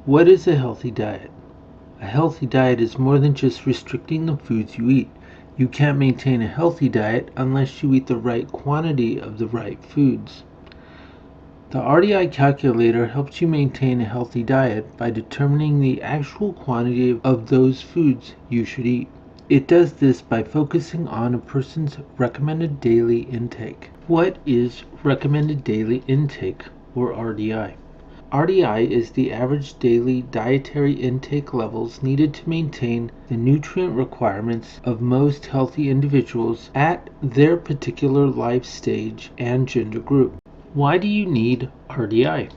What is a healthy diet? A healthy diet is more than just restricting the foods you eat. You can't maintain a healthy diet unless you eat the right quantity of the right foods. The RDI calculator helps you maintain a healthy diet by determining the actual quantity of those foods you should eat. It does this by focusing on a person's recommended daily intake. What is recommended daily intake, or RDI? RDI is the average daily dietary intake levels needed to maintain the nutrient requirements of most healthy individuals at their particular life stage and gender group. Why do you need RDI?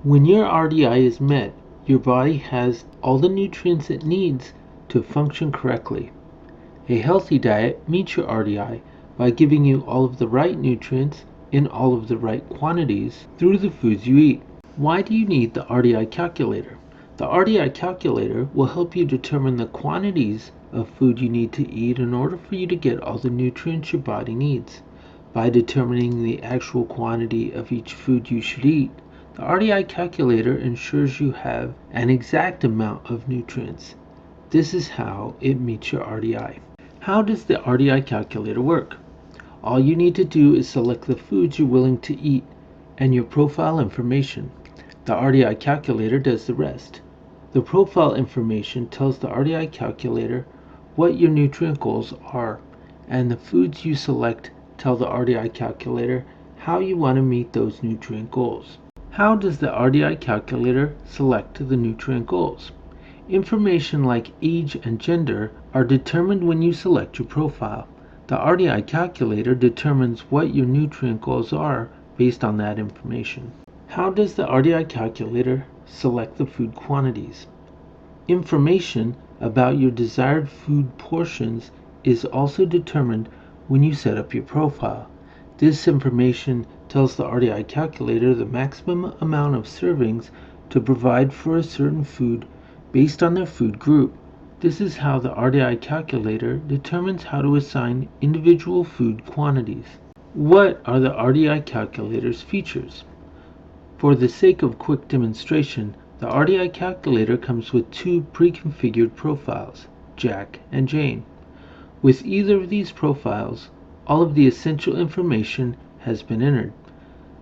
When your RDI is met, your body has all the nutrients it needs to function correctly. A healthy diet meets your RDI by giving you all of the right nutrients in all of the right quantities through the foods you eat. Why do you need the RDI calculator? The RDI calculator will help you determine the quantities of food you need to eat in order for you to get all the nutrients your body needs. By determining the actual quantity of each food you should eat, the RDI calculator ensures you have an exact amount of nutrients. This is how it meets your RDI. How does the RDI calculator work? All you need to do is select the foods you're willing to eat and your profile information. The RDI calculator does the rest. The profile information tells the RDI calculator what your nutrient goals are, and the foods you select tell the RDI calculator how you want to meet those nutrient goals. How does the RDI calculator select the nutrient goals? Information like age and gender are determined when you select your profile. The RDI calculator determines what your nutrient goals are based on that information. How does the RDI calculator select the food quantities? Information about your desired food portions is also determined when you set up your profile. This information tells the RDI calculator the maximum amount of servings to provide for a certain food based on their food group. This is how the RDI calculator determines how to assign individual food quantities. What are the RDI calculator's features? For the sake of quick demonstration, the RDI calculator comes with two pre-configured profiles, Jack and Jane. With either of these profiles, all of the essential information has been entered,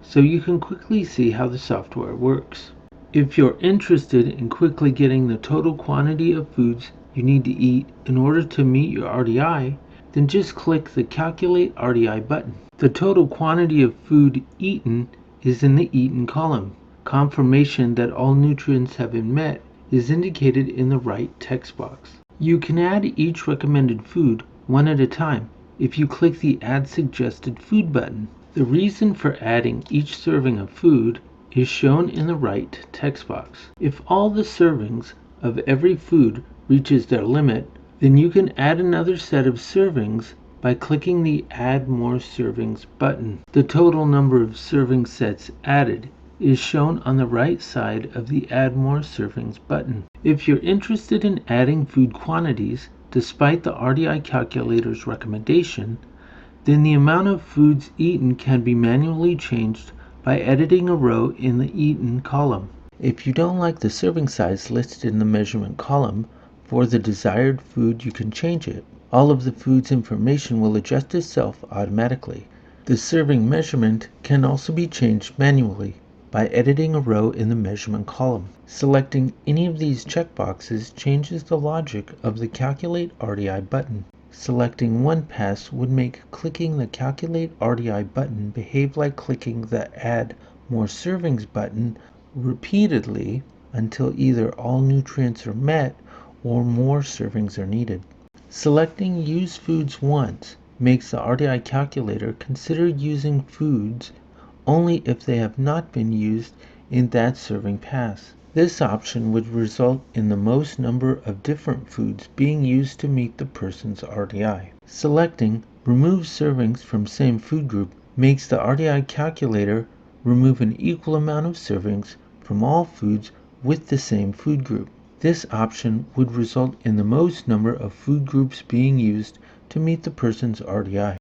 so you can quickly see how the software works. If you're interested in quickly getting the total quantity of foods you need to eat in order to meet your RDI, then just click the Calculate RDI button. The total quantity of food eaten is in the Eaten column. Confirmation that all nutrients have been met is indicated in the right text box. You can add each recommended food one at a time if you click the Add Suggested Food button. The reason for adding each serving of food is shown in the right text box. If all the servings of every food reaches their limit, then you can add another set of servings by clicking the Add More Servings button. The total number of serving sets added is shown on the right side of the Add More Servings button. If you're interested in adding food quantities despite the RDI calculator's recommendation, then the amount of foods eaten can be manually changed by editing a row in the Eaten column. If you don't like the serving size listed in the measurement column for the desired food, you can change it. All of the food's information will adjust itself automatically. The serving measurement can also be changed manually by editing a row in the measurement column. Selecting any of these checkboxes changes the logic of the Calculate RDI button. Selecting one pass would make clicking the Calculate RDI button behave like clicking the Add More Servings button repeatedly until either all nutrients are met or more servings are needed. Selecting Use Foods Once makes the RDI calculator consider using foods only if they have not been used in that serving pass. This option would result in the most number of different foods being used to meet the person's RDI. Selecting Remove Servings from Same Food Group makes the RDI calculator remove an equal amount of servings from all foods with the same food group. This option would result in the most number of food groups being used to meet the person's RDI.